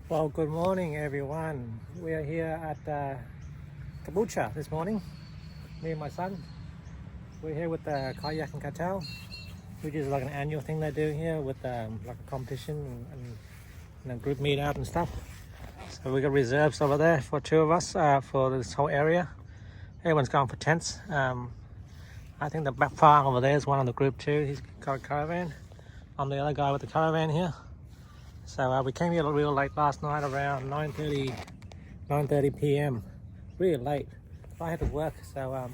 Well, good morning, everyone. We are here at Caboolture this morning. Me and my son. We're here with the Kayaking Cartel, which is like an annual thing they do here with like a competition and a group meet up and stuff. So we got reserves over there for two of us for this whole area. Everyone's going for tents. I think the back far over there is one of the group too. He's got a caravan. I'm the other guy with the caravan here. So we came here real late last night, around 9:30 p.m. Really late. I had to work, so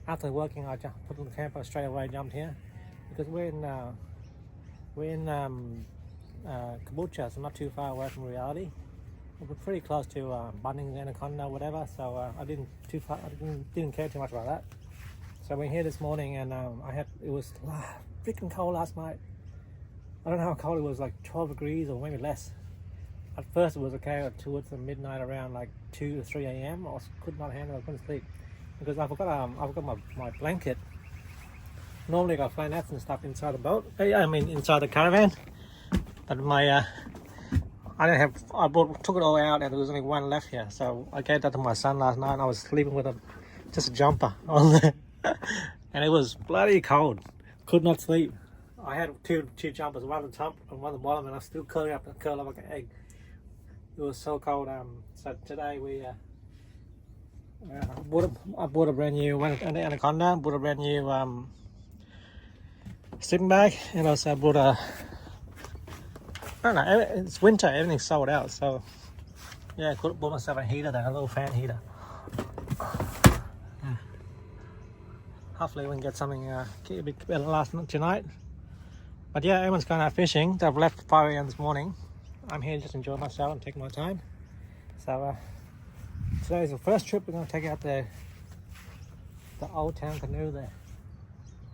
after working, I put on the camper straight away, jumped here because we're in Caboolture, so not too far away from reality. We're pretty close to Bunnings, Anaconda, whatever. So I didn't care too much about that. So we're here this morning, and it was freaking cold last night. I don't know how cold it was, like 12 degrees or maybe less. At first it was okay towards the midnight, around like 2 to 3 a.m. I could not handle it, I couldn't sleep. Because I forgot my blanket. Normally I got flanets and stuff inside the boat. Inside the caravan. But took it all out and there was only one left here. So I gave that to my son last night and I was sleeping with just a jumper on there. And it was bloody cold. Could not sleep. I had two jumpers, one on the top and one on the bottom, and I was still curled up like an egg. It was so cold. So today I bought a brand new Anaconda, bought a brand new sleeping bag, and also bought I don't know, it's winter, everything's sold out, so yeah, I bought myself a heater there, a little fan heater. Yeah. Hopefully we can get something a bit better last night tonight. But yeah, everyone's going out fishing. They've left 5 a.m. this morning. I'm here just enjoying myself and taking my time. So today's the first trip. We're going to take out the old town canoe there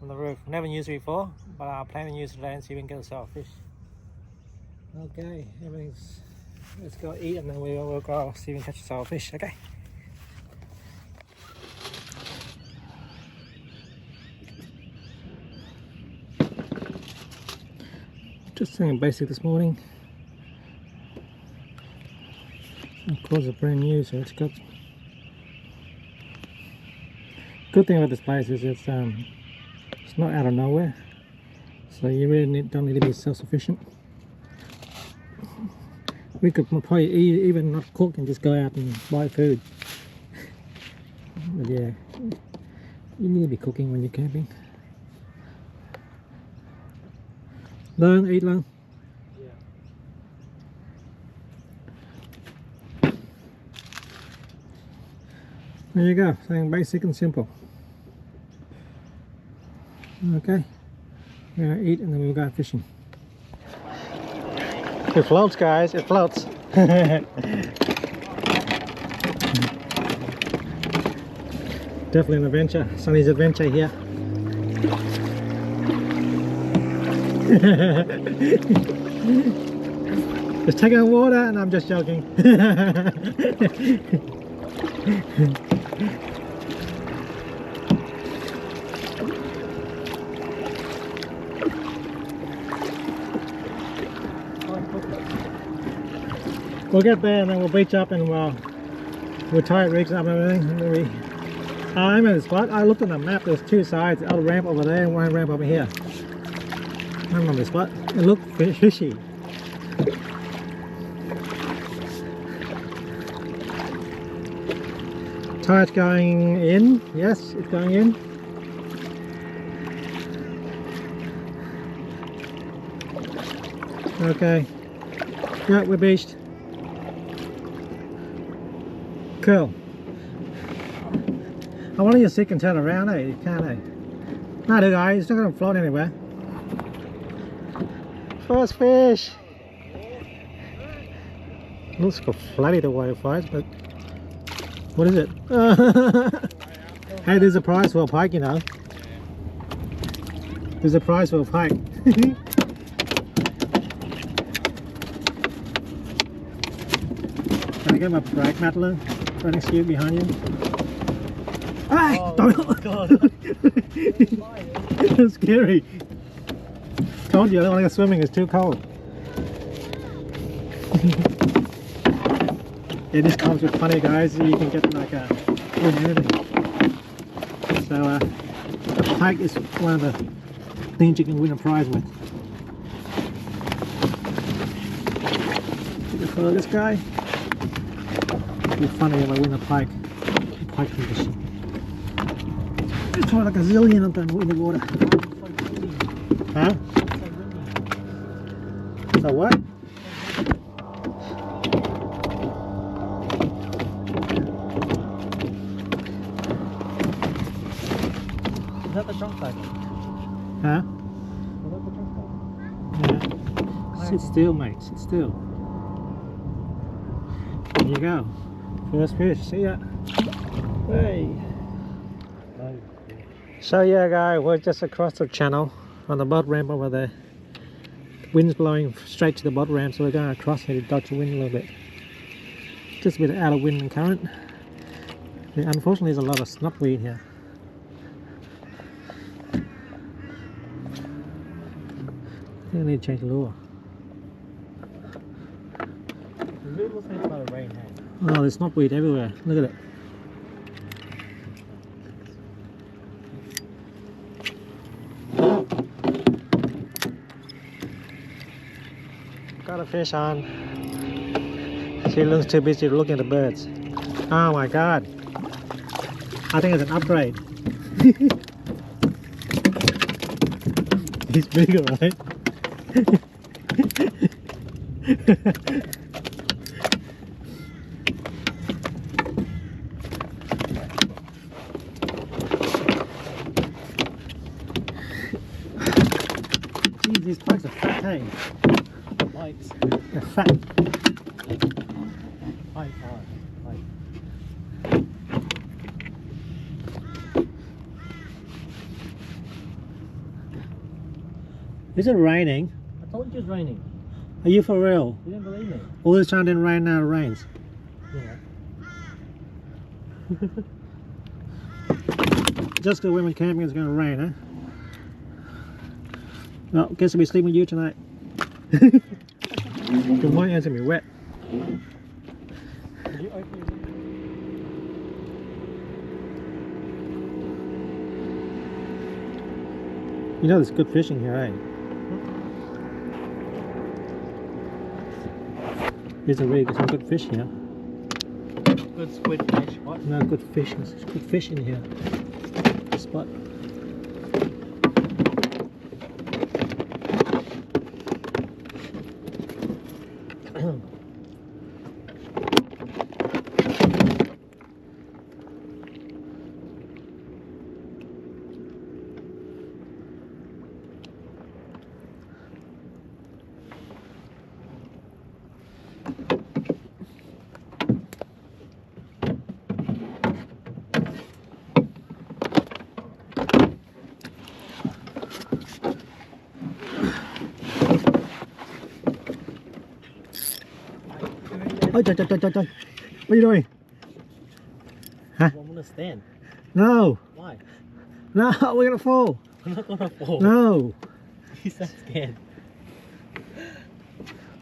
on the roof. Never used it before, but I plan to use it today and see if we can get ourselves a fish. Okay, let's go eat and then we'll go see if we can catch ourselves a fish. Okay. Just something basic this morning. Of course it's brand new, so it's got. Good thing about this place is it's not out of nowhere, so you really don't need to be self-sufficient. We could probably even not cook and just go out and buy food. But yeah, you need to be cooking when you're camping. Learn, eat, learn. Yeah. There you go, something basic and simple. Okay, we're gonna eat and then we'll go fishing. It floats, guys, it floats. Definitely an adventure, Sunny's adventure here. Just taking water, and I'm just joking. We'll get there and then we'll beach up and we'll tie rigs up and everything. I'm at the spot. I looked on the map, there's two sides, a ramp over there and one ramp over here. I'm on the spot. It looked fishy. Tide's going in. Yes, it's going in. Okay. Yeah, we're beached. Cool. I want to just sit and turn around, eh? You can't, eh? No, the guy, it's not going to float anywhere. First fish! Looks like flatty the way it fights, but what is it? Hey, there's a prize for a pike, you know. There's a prize for a pike. Can I get my brake mattler running skew behind you? Hey! Oh, don't! God. It's scary. Told you I don't like swimming, it's too cold. Yeah, this comes with funny guys. You can get like a win anything. So a pike is one of the things you can win a prize with. You can follow this guy. It'd be funny if I win a pike competition. Just try like a zillion of them in the water. Huh? So what? Is that the drunk side? Huh? Is that the drunk side? Yeah. Sit still, mate. Sit still. There you go. First fish. See ya. Hey. So yeah, guys, we're just across the channel on the boat ramp over there. Wind's blowing straight to the boat ramp, so we're going across here to dodge the wind a little bit. Just a bit out of wind and current. Yeah, unfortunately, there's a lot of snotweed here. I think I need to change the lure. The lure looks like it's about to rain, hey? Oh, there's snotweed everywhere. Look at it. Got a fish on. She looks too busy looking at the birds. Oh my god. I think it's an upgrade. He's bigger, right? Jeez, these pikes are fat, hey? Pikes? They're fat. Pike. Is it raining? I told you it was raining. Are you for real? You didn't believe me. All this time didn't rain, now it rains. Yeah. Just because we went camping it's going to rain, huh? Well, guess I'll be sleeping with you tonight. Your white hands are going to be wet. You know there's good fishing here, eh? There's some good fish here. Good squid fish, what? No, good fish. There's good fish in here. Good spot. Oh, what are you doing? Huh? I'm gonna stand. No. Why? No, we're gonna fall. I'm not gonna fall. No. You sound scared.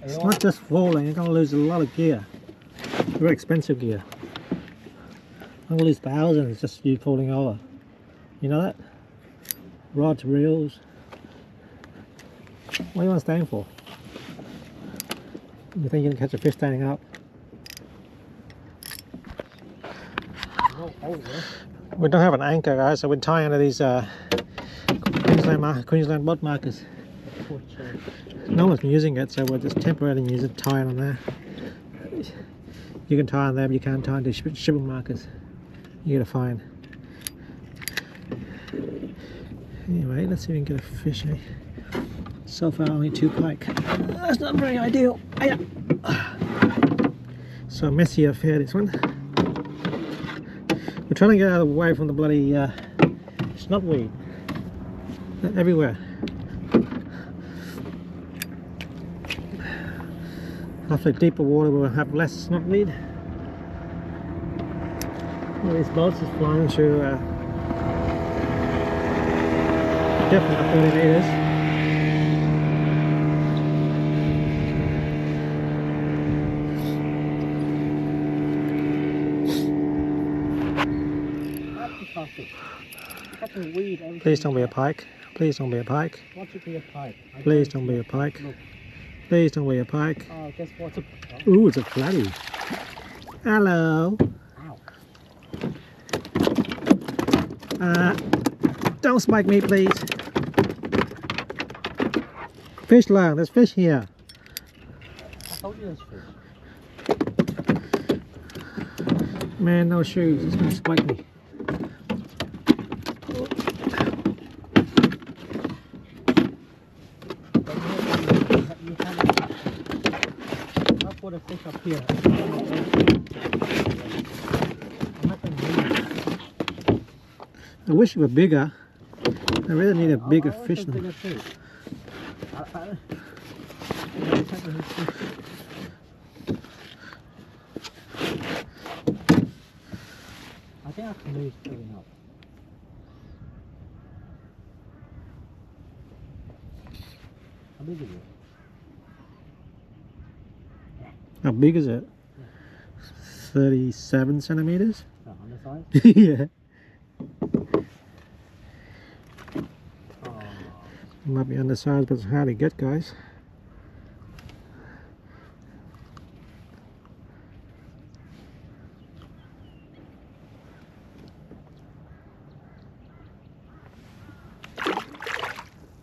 It's not just falling, you're gonna lose a lot of gear. Very expensive gear. I'm gonna lose thousands just you falling over. You know that? Rods, reels. What do you want to stand for? You think you can catch a fish standing up? We don't have an anchor, guys, so we're tying under these Queensland boat markers. No one's been using it, so we're just temporarily using it, tying on there. You can tie on there, but you can't tie on the shipping markers. You get a fine. Anyway, let's see if we can get a fish. Eh? So far, only 2 pike. That's not very ideal. So messy affair, this one. We're trying to get out of the way from the bloody snotweed. They're everywhere. After deeper water, we'll have less snotweed. All these boats is flying through definitely 30 meters. can't fish. Catching weed every Please don't be a pike. Please don't be a pike. What should be a pike? Please don't be a pike. Look. Please don't be a pike. Oh, guess what's a... Ooh, it's a flatty. Hello. Ow. Don't spike me, please. Fish long, there's fish here. I told you there's fish. Man, no shoes, it's gonna spike me. I'll put a fish up here. I wish it were bigger. I really need a bigger fish. Bigger too. I think our canoe is filling up. How big is it? How big is it? 37 centimeters? Oh, on the side? Yeah. Oh. It might be undersized, but it's hard to get, guys.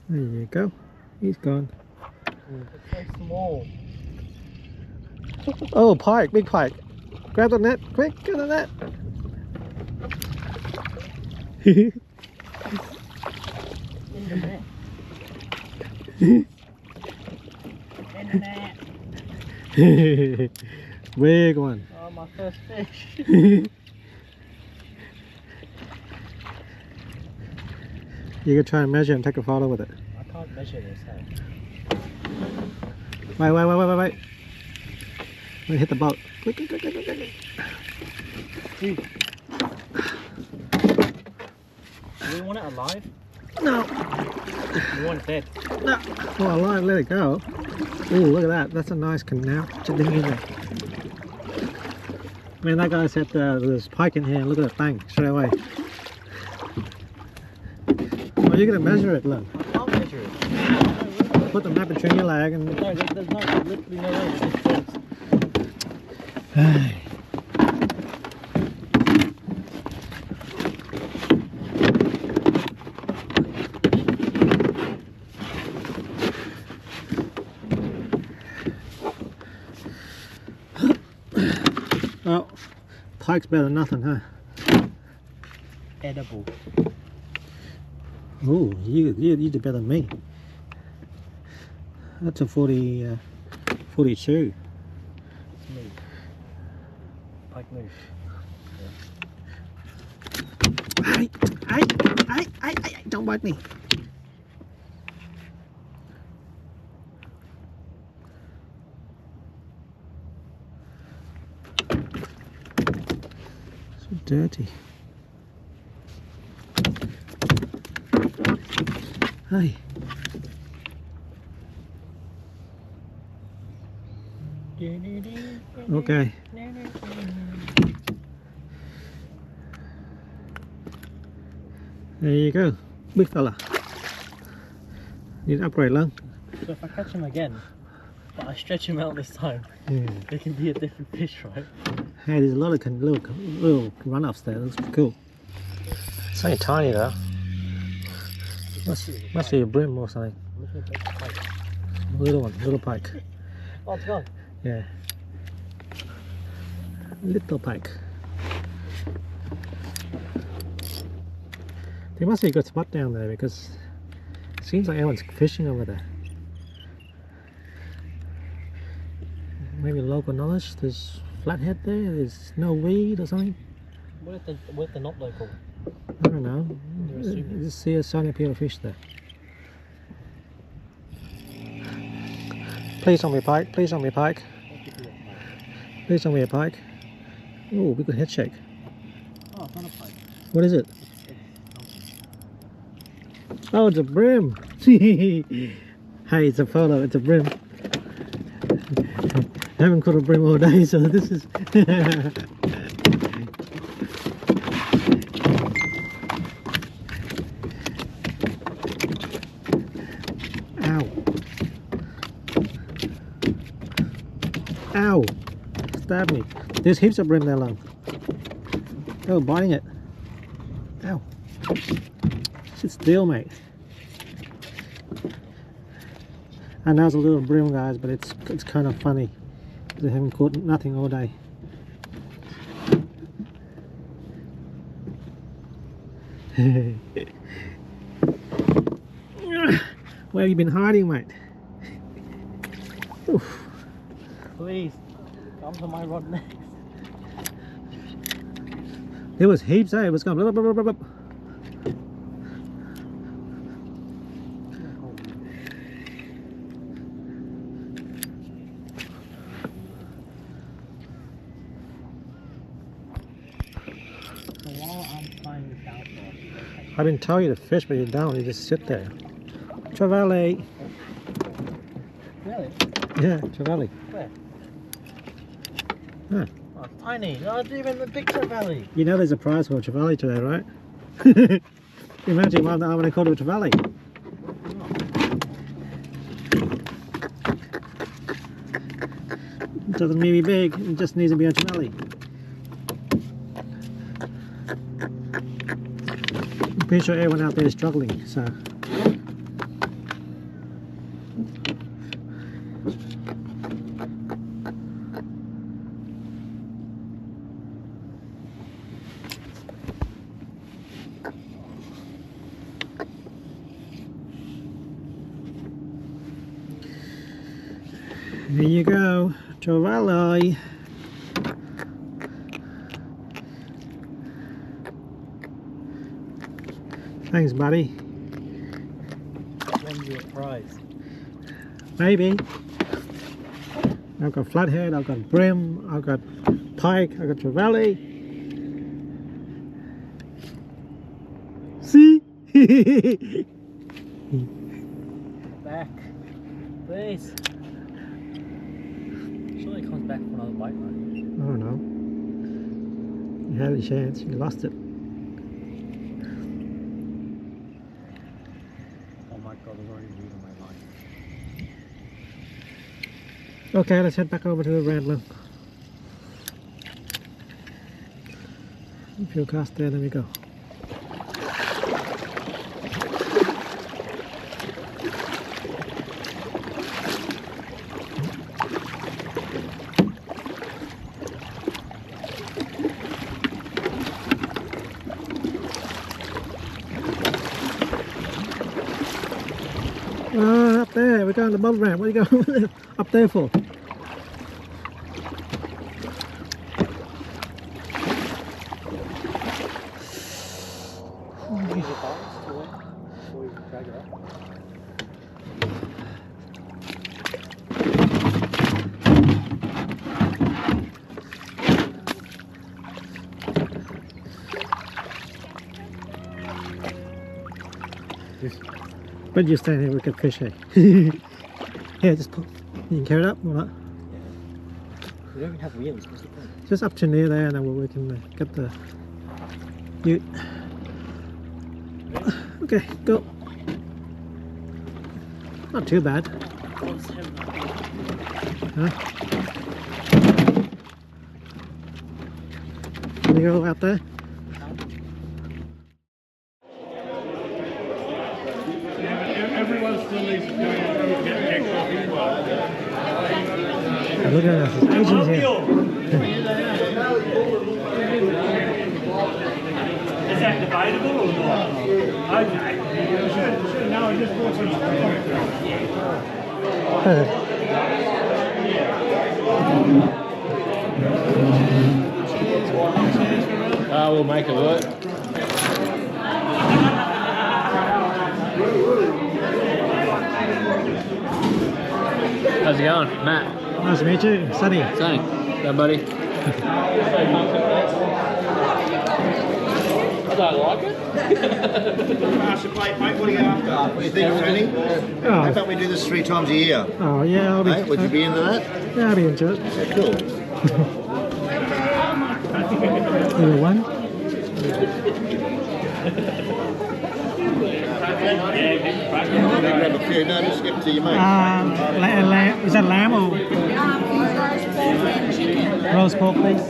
There you go. He's gone. It's so small. Oh, pike, big pike. Grab the net, quick, get the net. In the net. In the net. Big one. Oh, my first fish. You can try and measure and take a photo with it. I can't measure this, hey? Wait. Let me hit the boat. Quick. Dude. Do you want it alive? No. You want it dead? No. Oh, I'll let it go. Oh, look at that. That's a nice canal. Ding in there. Man, that guy said there's pike in here. Look at that bang straight away. Oh, you're gonna measure it, look. I can't measure it. Put the map between your leg and. No, there's literally no way. It's just fence. Oh, pike's better than nothing, huh? Edible. Oh, you did better than me. That's a 42. It's me. Pike move. Hey, don't bite me. So dirty. Hey. Okay. There you go. Big fella. Need to upgrade long. So if I catch him again, but I stretch him out this time, it can be a different fish, right? Hey, there's a lot of little run-offs there. That's cool. It's only tiny though. Must be a brim or something. Little pike. Oh, it's gone. Yeah. Little pike. There must be a good spot down there because it seems like everyone's fishing over there. Maybe local knowledge. There's flathead there. There's no weed or something. What if they're not local? I don't know. They're assuming. Just see a sunny appeal of fish there. Please don't be a pike. Please don't be a pike. Please don't be a pike. Oh, we could head shake. Oh, it's not a pike. What is it? Oh, it's a brim. Hey, it's a photo. It's a brim. I haven't caught a brim all day, so this is. Ow! Stabbed me. There's heaps of bream there, love. Oh, biting it. Ow. Sit still, mate. I know it's a little bream, guys, but it's kind of funny. They haven't caught nothing all day. Where have you been hiding, mate? Oof. Please, come to my rod next. There was heaps, eh? It was going blah, blah, blah, blah, blah. So while I'm playing with outdoors, I've been telling you to fish, but you don't. You just sit there. Trevally. really? Yeah, Trevally. Where? Huh. Oh, tiny. Not even the big trevally. You know there's a prize for a Trevally today, right? Imagine I'm going to call it a Trevally. It doesn't need to be big, it just needs to be a Trevally. I'm pretty sure everyone out there is struggling, so. There you go, Trevally. Thanks, buddy. Win you a prize. Maybe. I've got flathead, I've got brim, I've got pike, I've got trevally. See? Back. Please. Surely it comes back for another bite, right? I don't know. You had a chance, you lost it. Oh my god, there's already weed on my line. Okay, let's head back over to the Rambler. If you'll cast there, then we go. Up there, we're going to the bubble ramp. What are you going up there for? Use your balance to win before you drag it up. But you stand here, we could fish, eh? Yeah, just pull. You can carry it up or not? We don't even have wheels, what's the point? Just up to near there, and then we can get the ute. Okay, go. Not too bad. Huh? Can you go out there? Everyone still needs to go and get coffee. Look at us, there's Asians here. Is that debatable or not? Okay. No, I just brought some. We'll make it work. How's it going? Matt. Nice to meet you, Sunny. Sonny. Go, buddy. I don't like it. Master plate, mate, what are you after? What do you think, Tony? How Oh, about we do this 3 times a year? oh yeah, I'll be. Mate, would you be into that? Yeah, I'll be into it. Yeah, cool. Little one. Grab a few, no, just skip to your mate. Is that lamb or? Roast pork, please.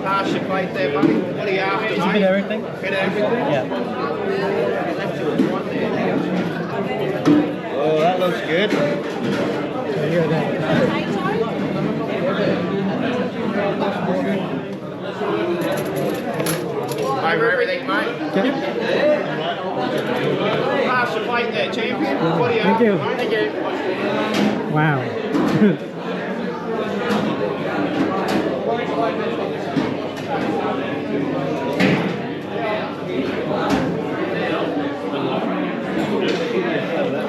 Pass your plate there, buddy. What are you after, Just a bit of mate? everything. Bit of everything? Yeah. Oh, that looks good. Here we go. Over everything, mate. Okay. Pass your plate there, champion. What are you Thank after, you. mate? Thank you. Wow.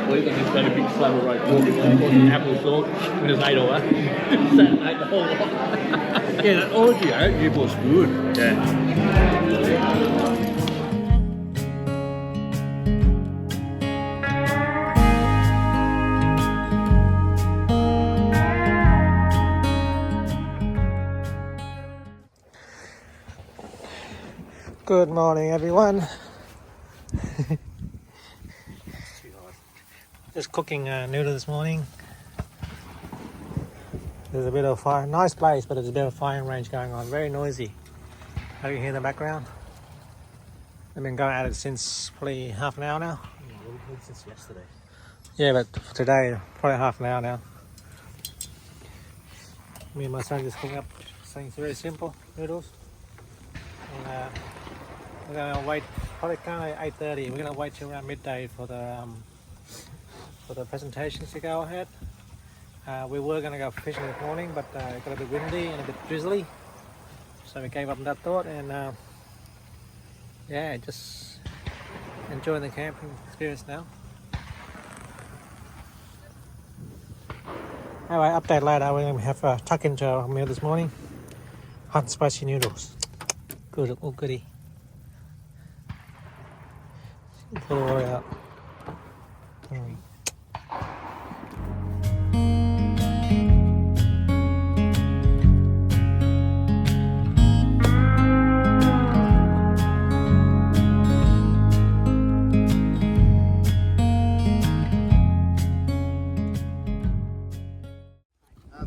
We just got a big slab of roast pork and apple sauce. We just ate all that. Sat and ate the whole lot. Yeah, that orgy, it was good. Yeah. Good morning, everyone. Just cooking noodle this morning. There's a bit of fire, nice place, but there's a bit of firing range going on. Very noisy. How do you hear in the background? I've been going at it since probably half an hour now. Since yesterday. Yeah, but for today, probably half an hour now. Me and my son just cooking up something very simple, noodles. And, we're gonna wait, probably kind of 8:30. We're gonna wait till around midday for the presentations to go ahead. We were gonna go fishing this morning, but it got a bit windy and a bit drizzly, so we gave up on that thought. And yeah, just enjoying the camping experience now. Anyway, update later. We're gonna have a tuck into our meal this morning. Hot and spicy noodles. Good, all goody. Pull the water out.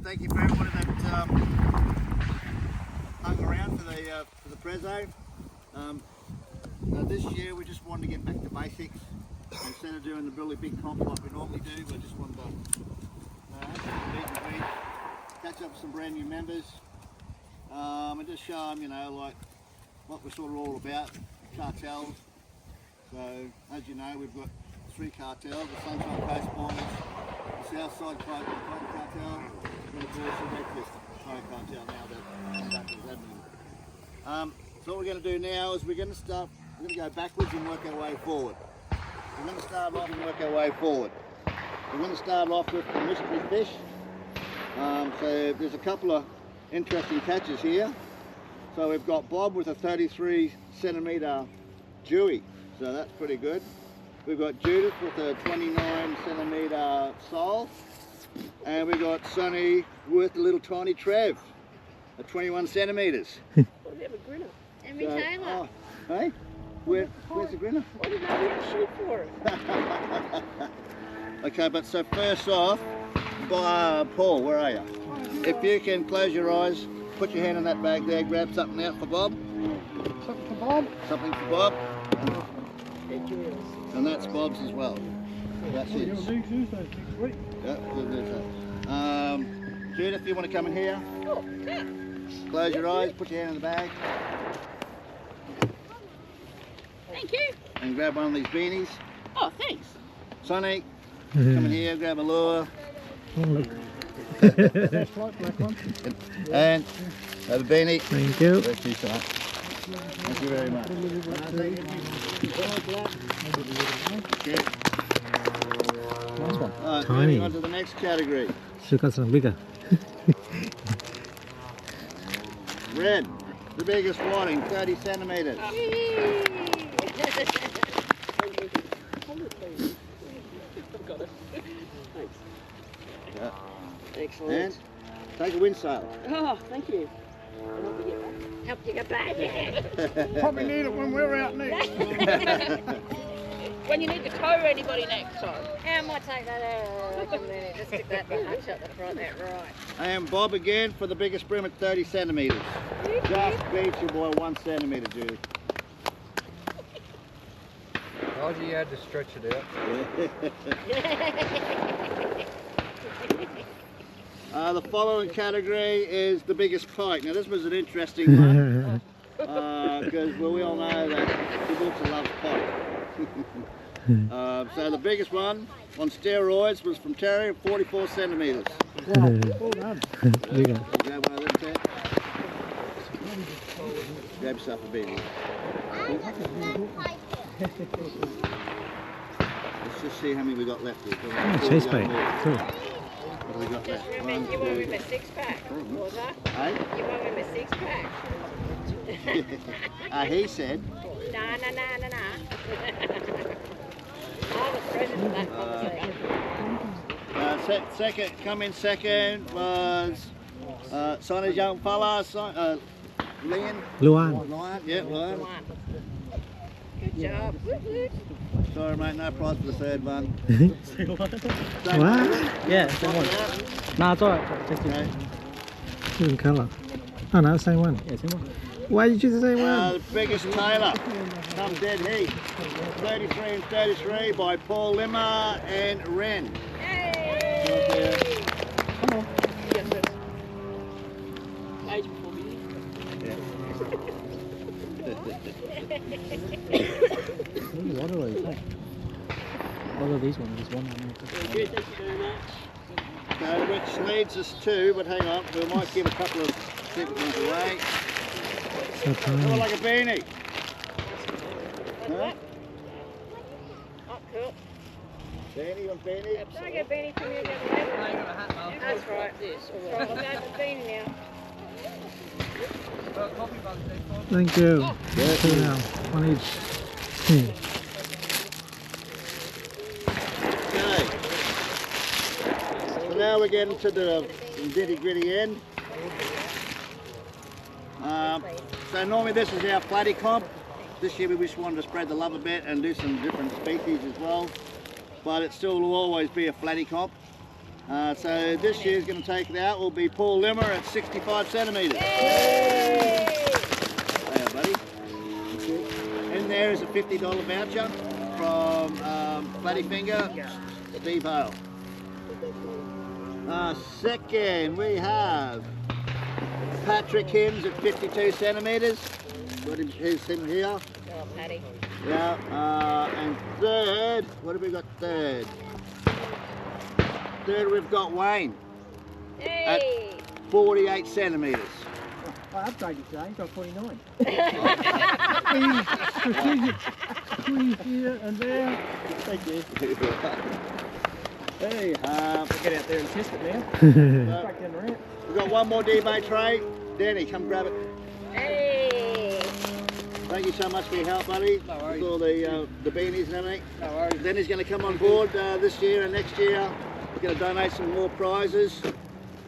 Thank you for everybody that hung around for the prezzo. This year we just wanted to get back to basics. Instead of doing the really big comp like we normally do, we just wanted to have some meet and greet, catch up with some brand new members, and just show them, you know, like what we're sort of all about, cartels. So as you know, we've got 3 cartels: the Sunshine Coast Miners, the Southside Cotton Cartel, and of course the Redcliffe Cartel now that is happening. So what we're going to do now is we're going to go backwards and work our way forward. We're going to start off and work our way forward. We're going to start off with the mystery fish. So there's a couple of interesting catches here. So we've got Bob with a 33 centimetre Dewey, so that's pretty good. We've got Judith with a 29 centimetre sole, and we've got Sonny with a little tiny Trev at 21 centimetres. What about a grinner? Emmy So, Taylor. oh, hey? Where's the grinner? What did I shoot for it? Okay, but so first off, Paul, where are you? If you can close your eyes, put your hand in that bag there, grab something out for Bob. Something for Bob? Something for Bob. And that's Bob's as well. That's his. Yeah, we'll do that. Judith, you want to come in here? Oh, yeah. Close your eyes, put your hand in the bag. Thank you. And grab one of these beanies. Oh, thanks. Sonny, come in here, grab a lure. Oh, look. And have a beanie. Thank you. Thank you, son. Thank you very much. Okay. Nice one. Alright, Tiny. moving on to the next category. Should got some bigger. Red, the biggest whiting, 30 centimetres. Yeah. Excellent. And take a wind sail. Oh, thank you. Help you get back. Probably need it when we're out next. When you need to tow anybody next time. I might take that out. Just stick that hutch up the front there, right. And Bob again for the biggest bream at 30 centimetres. Just beat your boy 1 centimetre, Judy. All you had to stretch it out. The following category is the biggest pike. Now this was an interesting one because we all know that Caboolture loves pike. So the biggest one on steroids was from Terry, 44 centimetres. Wow, well done. Bigger. Grab one of them, Ted. Grab yourself a beanie. Let's just see how many we got left here. Oh, chase bait. Cool. What have we got left? Remember, you won't remember 6-pack, was that? Hey? You won't remember 6-pack. He said. Nah. I was present in that conversation. Second, come in second was Sonny's young fella, Lian. Luan. Yeah, Luan. Good job. Sorry mate, no prize for the third one. What? Yeah, same one. Nah, it's alright. Just Okay. Different colour. Oh no, same one. yeah, same one. Why did you choose the same one? The biggest Taylor, come dead heat. 33 and 33 by Paul Limmer and Ren. Hey! Come on. Age before me. What are these? What are these ones? There's one on there. Very good, thank you very much. Which leads us to, but hang on, we might give a couple of different ones away. So Oh, tiny. like a beanie. Huh? Oh, cool. Beanie on beanie? Can I get a beanie from you the other way? That's right. That's right. I'll go for the beanie now. Thank you. Two now. One each. Okay. So now we're getting to the nitty gritty end. So normally this is our flatty comp. This year we just wanted to spread the love a bit and do some different species as well. But it still will always be a flatty comp. So this year's going to take it out will be Paul Limmer at 65 centimetres. There, buddy. And there is a $50 voucher from Flatty Finger, Steve Hale. Second, we have Patrick Hims at 52 centimetres. Got him here. Oh, Paddy. Yeah, and third, what have we got third? Third we've got Wayne Hey! at 48 centimetres. I upgraded today, got 49. Strategic here and there. Thank you. Hey, Get out there and test it now. Back down the ramp. we've got one more debate tray. Danny, come grab it. Hey! Thank you so much for your help, buddy. No worries. With all the beanies and everything. No worries. Danny's going to come on board this year and next year. We're going to donate some more prizes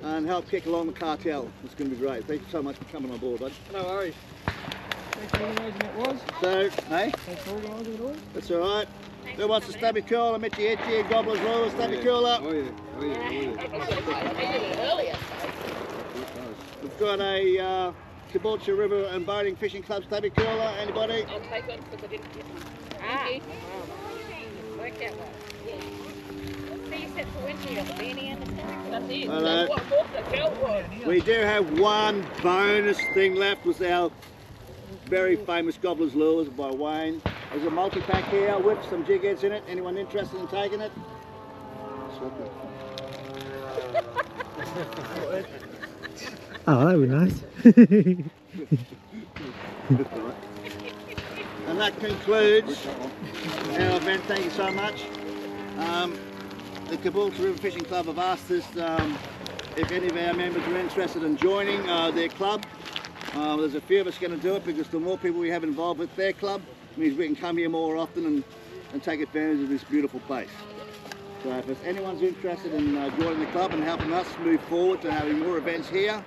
and help kick along the cartel. It's going to be great. Thank you so much for coming on board, bud. No worries. Thanks for organising it, was. So, hey, Thanks for organising it all. that's all right. Who wants a stubby curl? I met you itchy, Gobbler's Rule, stubby curl up. Oh yeah, oh yeah, oh yeah. I did it earlier. We've got a Caboolture River and Boating Fishing Club stubby curler. Anybody? I'll take one because I didn't get one. Ah, Thank worked out well. So you said for winter you got the beanie and the stuff? That's it. Hello. That's what I thought the belt was. We do have one bonus thing left with our very famous Gobbler's Lures by Wayne. There's a multi-pack here with some jig heads in it. Anyone interested in taking it? Oh, that would be nice. And that concludes our event. Thank you so much. The Caboolture River Fishing Club have asked us if any of our members are interested in joining their club. There's a few of us going to do it because the more people we have involved with their club means we can come here more often and take advantage of this beautiful place. So if anyone's interested in joining the club and helping us move forward to having more events here,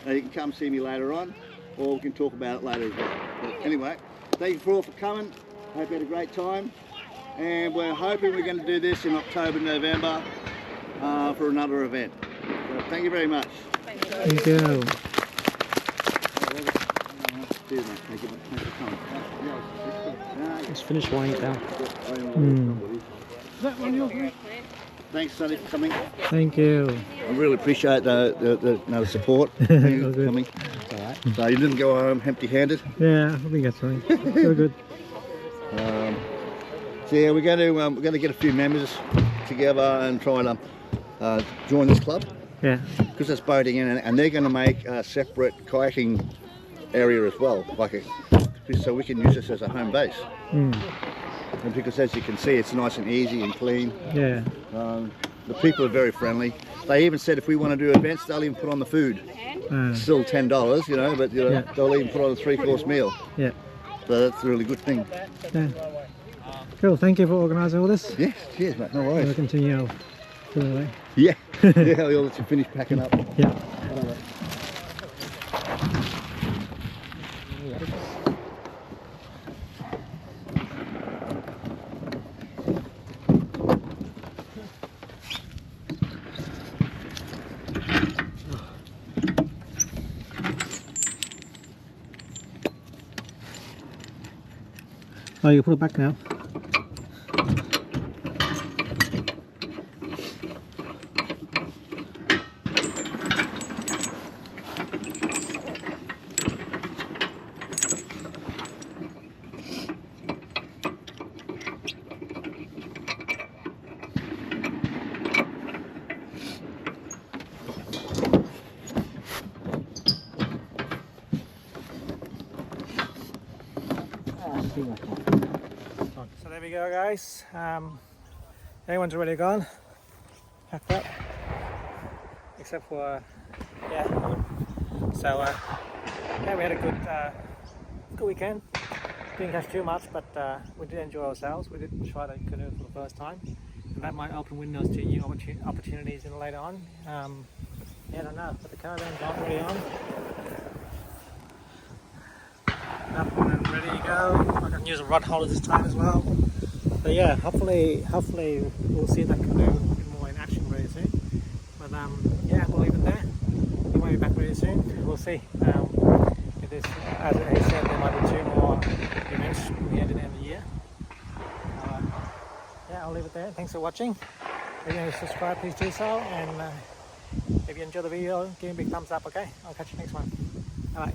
you can come see me later on, or we can talk about it later as well. But anyway, thank you for all for coming. Hope you had a great time. and we're hoping we're going to do this in October, November for another event. So thank you very much. Thank you. Cheers, mate. Thank you for coming. Let's finish winding it down. Is that one yours, mate? Thanks, Sonny, for coming. Thank you. I really appreciate the support. Thank you for coming. So you didn't go home empty-handed. Yeah, I think that's right. So good. So yeah, we're going to get a few members together and try and join this club. Yeah. Because it's boating in, and they're going to make a separate kayaking area as well, so we can use this as a home base. And because as you can see, it's nice and easy and clean. Yeah. The people are very friendly. They even said if we want to do events, they'll even put on the food. Still $10, you know, but they'll even put on a 3-course meal. Yeah. So that's a really good thing. Yeah. Cool. Thank you for organising all this. Yes, cheers, mate. No We'll worries. continue further away. Yeah. Yeah, I'll let you finish packing up. Yeah. Oh, you put it back now. So there we go, guys. Everyone's already gone. Packed up, except for So yeah, we had a good weekend. Didn't catch too much, but we did enjoy ourselves. We did try the canoe for the first time, and that might open windows to new opportunities in later on. Yeah, I don't know, but the caravan's already on. Up and ready to go. I can use a rod holder this time as well. So yeah, hopefully we'll see that canoe a bit more in action very soon. But yeah, we'll leave it there. We might be back very soon. We'll see. If this, as he said, there might be 2 more events from the end of the year. Yeah, I'll leave it there. Thanks for watching. If you want to subscribe, please do so. And if you enjoy the video, give me a big thumbs up. Okay, I'll catch you next one. Bye.